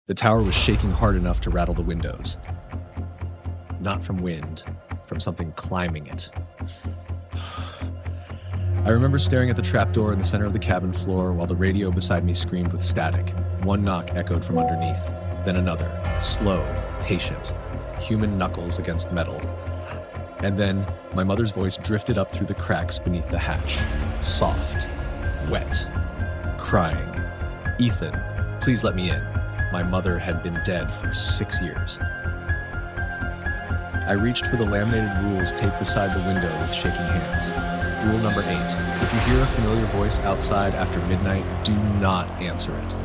The tower was shaking hard enough to rattle the windows. Not from wind, from something climbing it. I remember staring at the trapdoor in the center of the cabin floor while the radio beside me screamed with static. One knock echoed from underneath, then another, slow, patient, human knuckles against metal. And then my mother's voice drifted up through the cracks beneath the hatch, soft, wet, crying. "Ethan, please let me in." My mother had been dead for 6 years. I reached for the laminated rules taped beside the window with shaking hands. Rule number 8. If you hear a familiar voice outside after midnight, do not answer it.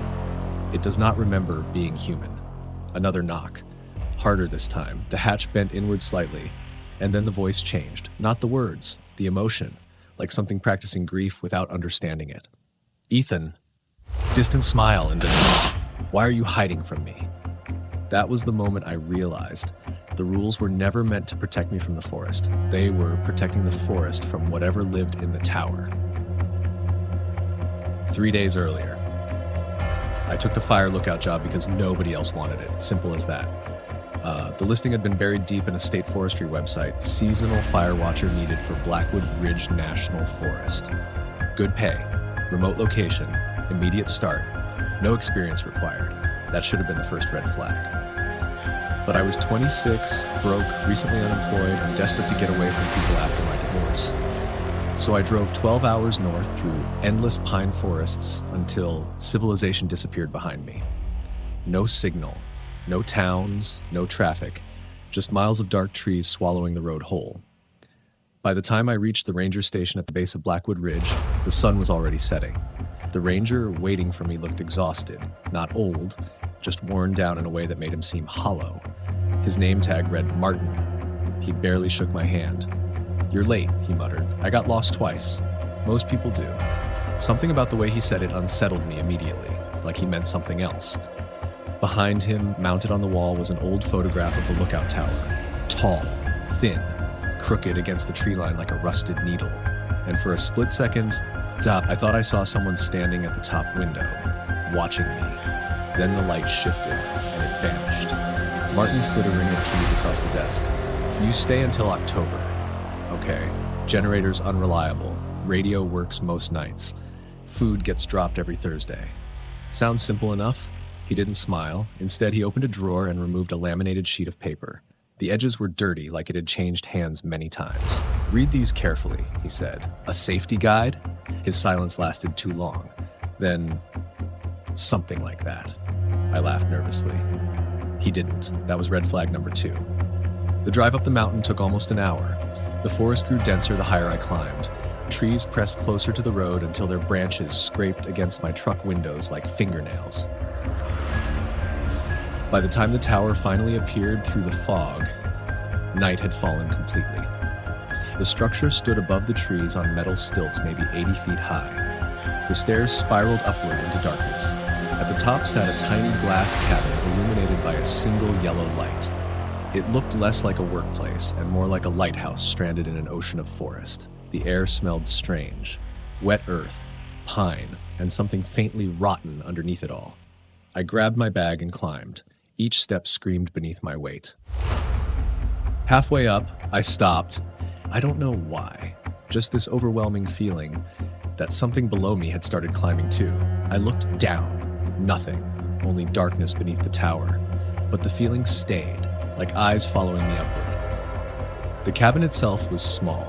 It does not remember being human. Another knock. Harder this time. The hatch bent inward slightly, and then the voice changed. Not the words, the emotion, like something practicing grief without understanding it. "Ethan." Distant smile and then, "Why are you hiding from me?" That was the moment I realized the rules were never meant to protect me from the forest. They were protecting the forest from whatever lived in the tower. 3 days earlier, I took the fire lookout job because nobody else wanted it. Simple as that. The listing had been buried deep in a state forestry website. Seasonal fire watcher needed for Blackwood Ridge National Forest. Good pay, remote location, immediate start, no experience required. That should have been the first red flag. But I was 26, broke, recently unemployed, and desperate to get away from people after my divorce. So I drove 12 hours north through endless pine forests until civilization disappeared behind me. No signal, no towns, no traffic, just miles of dark trees swallowing the road whole. By the time I reached the ranger station at the base of Blackwood Ridge, the sun was already setting. The ranger waiting for me looked exhausted, not old, just worn down in a way that made him seem hollow. His name tag read Martin. He barely shook my hand. "You're late," he muttered. "I got lost twice. Most people do." Something about the way he said it unsettled me immediately, like he meant something else. Behind him, mounted on the wall, was an old photograph of the lookout tower. Tall, thin, crooked against the tree line like a rusted needle. And for a split second, I thought I saw someone standing at the top window, watching me. Then the light shifted, and it vanished. Martin slid a ring of keys across the desk. "You stay until October." "Okay. Generator's unreliable. Radio works most nights. Food gets dropped every Thursday." Sounds simple enough? He didn't smile. Instead, he opened a drawer and removed a laminated sheet of paper. The edges were dirty, like it had changed hands many times. "Read these carefully," he said. "A safety guide?" His silence lasted too long. Then, "Something like that." I laughed nervously. He didn't. That was red flag number 2. The drive up the mountain took almost an hour. The forest grew denser the higher I climbed. Trees pressed closer to the road until their branches scraped against my truck windows like fingernails. By the time the tower finally appeared through the fog, night had fallen completely. The structure stood above the trees on metal stilts maybe 80 feet high. The stairs spiraled upward into darkness. At the top sat a tiny glass cabin illuminated by a single yellow light. It looked less like a workplace and more like a lighthouse stranded in an ocean of forest. The air smelled strange. Wet earth, pine, and something faintly rotten underneath it all. I grabbed my bag and climbed. Each step screamed beneath my weight. Halfway up, I stopped. I don't know why. Just this overwhelming feeling that something below me had started climbing too. I looked down. Nothing. Only darkness beneath the tower. But the feeling stayed, like eyes following me upward. The cabin itself was small.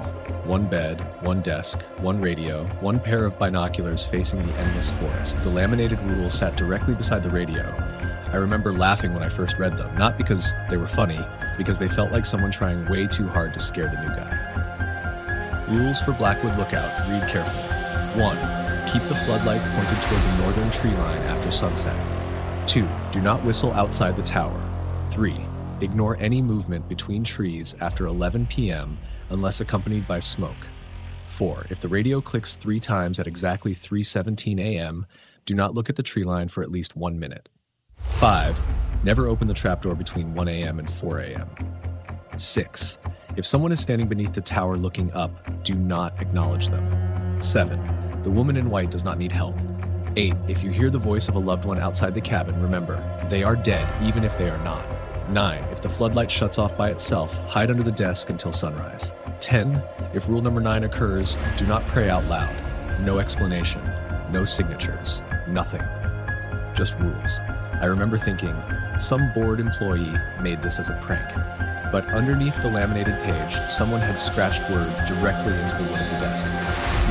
One bed, one desk, one radio, one pair of binoculars facing the endless forest. The laminated rules sat directly beside the radio. I remember laughing when I first read them, not because they were funny, because they felt like someone trying way too hard to scare the new guy. Rules for Blackwood Lookout, read carefully. 1. Keep the floodlight pointed toward the northern tree line after sunset. 2. Do not whistle outside the tower. 3. Ignore any movement between trees after 11 p.m. unless accompanied by smoke. 4. If the radio clicks 3 times at exactly 3:17 a.m., do not look at the tree line for at least 1 minute. 5. Never open the trapdoor between 1 a.m. and 4 a.m. 6. If someone is standing beneath the tower looking up, do not acknowledge them. 7. The woman in white does not need help. 8. If you hear the voice of a loved one outside the cabin, remember, they are dead even if they are not. 9. If the floodlight shuts off by itself, hide under the desk until sunrise. 10. If rule number 9 occurs, do not pray out loud. No explanation, no signatures, nothing. Just rules. I remember thinking, some bored employee made this as a prank. But underneath the laminated page, someone had scratched words directly into the wood of the desk.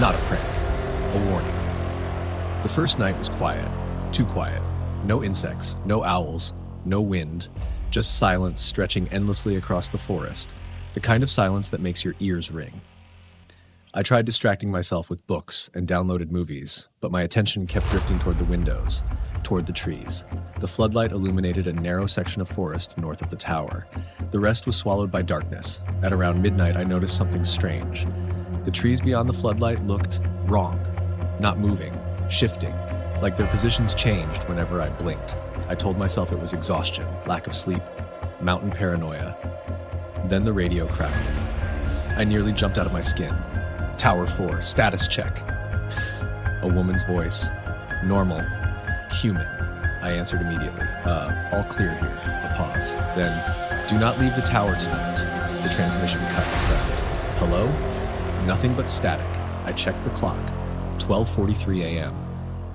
Not a prank, a warning. The first night was quiet, too quiet. No insects, no owls, no wind, just silence stretching endlessly across the forest, the kind of silence that makes your ears ring. I tried distracting myself with books and downloaded movies, but my attention kept drifting toward the windows, toward the trees. The floodlight illuminated a narrow section of forest north of the tower. The rest was swallowed by darkness. At around midnight, I noticed something strange. The trees beyond the floodlight looked wrong, not moving, shifting, like their positions changed whenever I blinked. I told myself it was exhaustion, lack of sleep, mountain paranoia. Then the radio crackled. I nearly jumped out of my skin. Tower 4, status check. A woman's voice. Normal. Human. I answered immediately. All clear here. A pause. Then, do not leave the tower tonight. The transmission cut and frowned. Hello? Nothing but static. I checked the clock. 12:43 a.m.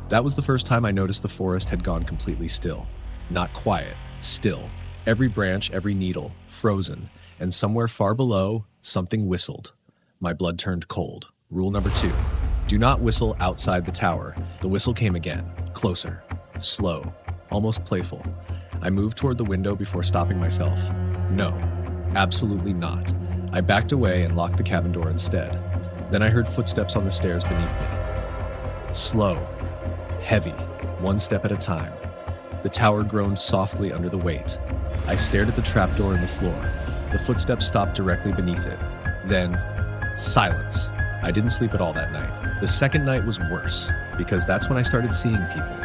That was the first time I noticed the forest had gone completely still. Not quiet, still. Every branch, every needle, frozen. And somewhere far below, something whistled. My blood turned cold. Rule number 2. Do not whistle outside the tower. The whistle came again. Closer. Slow. Almost playful. I moved toward the window before stopping myself. No. Absolutely not. I backed away and locked the cabin door instead. Then I heard footsteps on the stairs beneath me. Slow. Heavy. One step at a time. The tower groaned softly under the weight. I stared at the trapdoor in the floor. The footsteps stopped directly beneath it. Then, silence. I didn't sleep at all that night. The second night was worse, because that's when I started seeing people.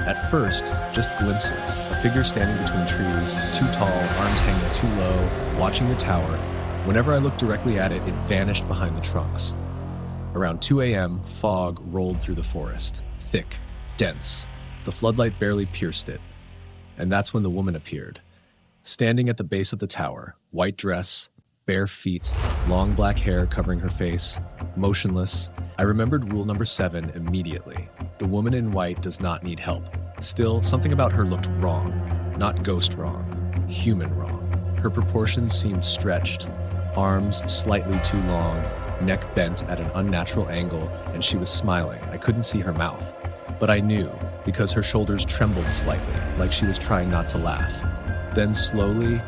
At first, just glimpses. A figure standing between trees, too tall, arms hanging too low, watching the tower. Whenever I looked directly at it, it vanished behind the trunks. Around 2 a.m., fog rolled through the forest. Thick, dense. The floodlight barely pierced it. And that's when the woman appeared. Standing at the base of the tower, white dress, bare feet, long black hair covering her face, motionless. I remembered rule number 7 immediately. The woman in white does not need help. Still, something about her looked wrong. Not ghost wrong, human wrong. Her proportions seemed stretched. Arms slightly too long, neck bent at an unnatural angle, and she was smiling. I couldn't see her mouth. But I knew, because her shoulders trembled slightly, like she was trying not to laugh. Then slowly,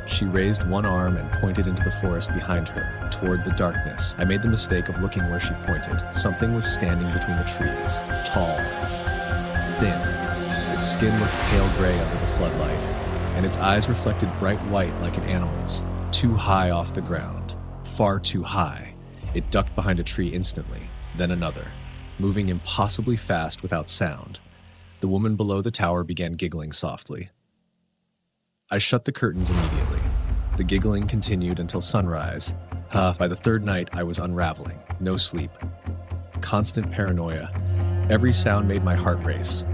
she raised one arm and pointed into the forest behind her, toward the darkness. I made the mistake of looking where she pointed. Something was standing between the trees, tall, thin. Its skin looked pale gray under the floodlight, and its eyes reflected bright white like an animal's, too high off the ground, far too high. It ducked behind a tree instantly, then another, moving impossibly fast without sound. The woman below the tower began giggling softly. I shut the curtains immediately. The giggling continued until sunrise. By the third night, I was unraveling. No sleep. Constant paranoia. Every sound made my heart race.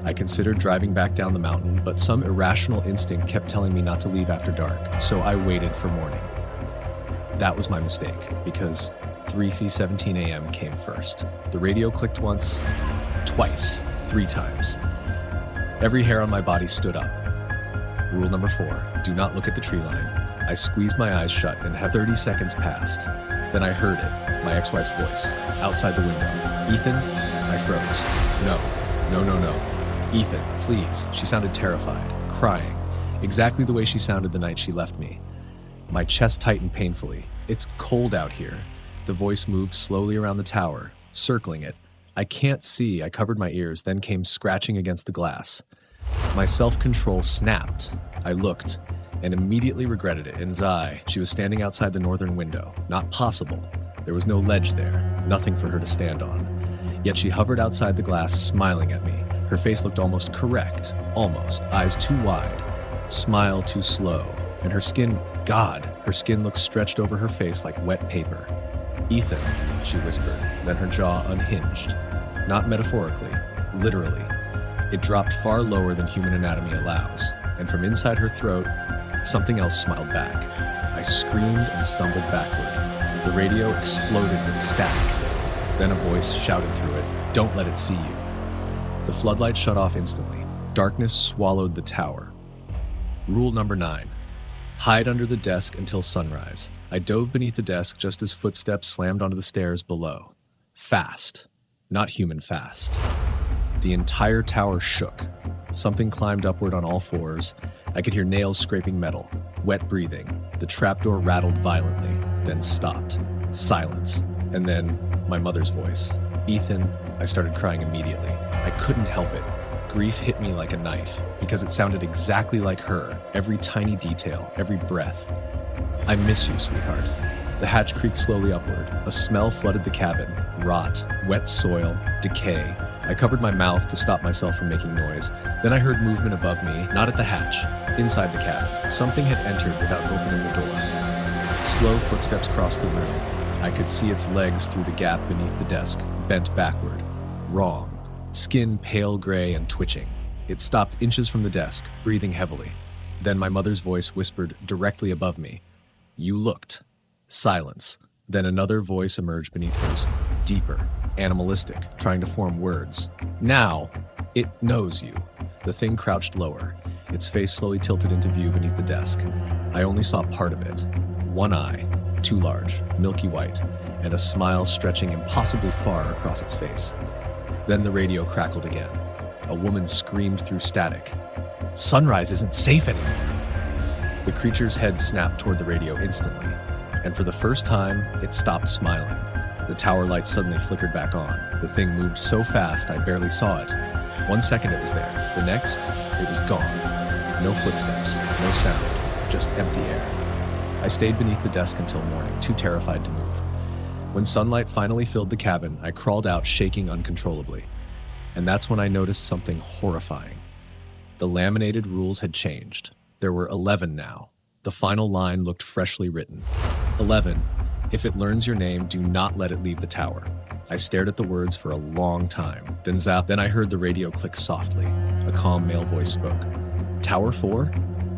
I considered driving back down the mountain, but some irrational instinct kept telling me not to leave after dark, so I waited for morning. That was my mistake, because 3:17 a.m. came first. The radio clicked once, twice, 3 times. Every hair on my body stood up. Rule number 4, do not look at the tree line. I squeezed my eyes shut and had 30 seconds passed. Then I heard it, my ex-wife's voice, outside the window. Ethan? I froze. No. Ethan, please. She sounded terrified, crying, exactly the way she sounded the night she left me. My chest tightened painfully. It's cold out here. The voice moved slowly around the tower, circling it. I can't see. I covered my ears, then came scratching against the glass. My self-control snapped. I looked, and immediately regretted it. In Zai, she was standing outside the northern window. Not possible. There was no ledge there, nothing for her to stand on. Yet she hovered outside the glass, smiling at me. Her face looked almost correct, almost, eyes too wide, smile too slow, and her skin, God, her skin looked stretched over her face like wet paper. Ethan, she whispered, then her jaw unhinged. Not metaphorically, literally. It dropped far lower than human anatomy allows, and from inside her throat, something else smiled back. I screamed and stumbled backward. The radio exploded with static. Then a voice shouted through it, "Don't let it see you." The floodlight shut off instantly. Darkness swallowed the tower. Rule number 9. Hide under the desk until sunrise. I dove beneath the desk just as footsteps slammed onto the stairs below. Fast. Not human fast. The entire tower shook. Something climbed upward on all fours. I could hear nails scraping metal. Wet breathing. The trapdoor rattled violently, then stopped. Silence. And then my mother's voice. "Ethan." I started crying immediately. I couldn't help it. Grief hit me like a knife, because it sounded exactly like her, every tiny detail, every breath. "I miss you, sweetheart." The hatch creaked slowly upward. A smell flooded the cabin. Rot, wet soil, decay. I covered my mouth to stop myself from making noise. Then I heard movement above me, not at the hatch, inside the cabin. Something had entered without opening the door. Slow footsteps crossed the room. I could see its legs through the gap beneath the desk, bent backward. Wrong. Skin pale gray and twitching. It stopped inches from the desk, breathing heavily. Then my mother's voice whispered directly above me. "You looked." Silence. Then another voice emerged beneath hers, deeper, animalistic, trying to form words. "Now, it knows you." The thing crouched lower. Its face slowly tilted into view beneath the desk. I only saw part of it. One eye, too large, milky white, and a smile stretching impossibly far across its face. Then the radio crackled again. A woman screamed through static. "Sunrise isn't safe anymore." The creature's head snapped toward the radio instantly, and for the first time, it stopped smiling. The tower lights suddenly flickered back on. The thing moved so fast I barely saw it. 1 second it was there. The next, it was gone. No footsteps, no sound, just empty air. I stayed beneath the desk until morning, too terrified to move. When sunlight finally filled the cabin, I crawled out shaking uncontrollably. And that's when I noticed something horrifying. The laminated rules had changed. There were 11 now. The final line looked freshly written. 11. If it learns your name, do not let it leave the tower. I stared at the words for a long time. Then I heard the radio click softly. A calm male voice spoke. "Tower 4?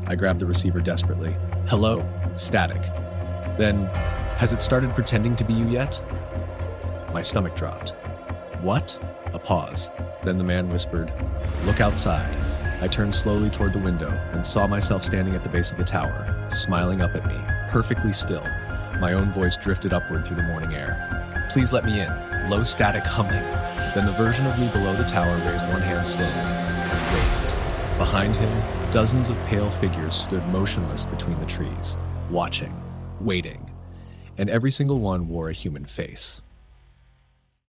I grabbed the receiver desperately. "Hello?" Static. Then, "Has it started pretending to be you yet?" My stomach dropped. "What?" A pause. Then the man whispered, "Look outside." I turned slowly toward the window and saw myself standing at the base of the tower, smiling up at me, perfectly still. My own voice drifted upward through the morning air. "Please let me in." Low static humming. Then the version of me below the tower raised one hand slowly and waved. Behind him, dozens of pale figures stood motionless between the trees, watching, waiting, and every single one wore a human face.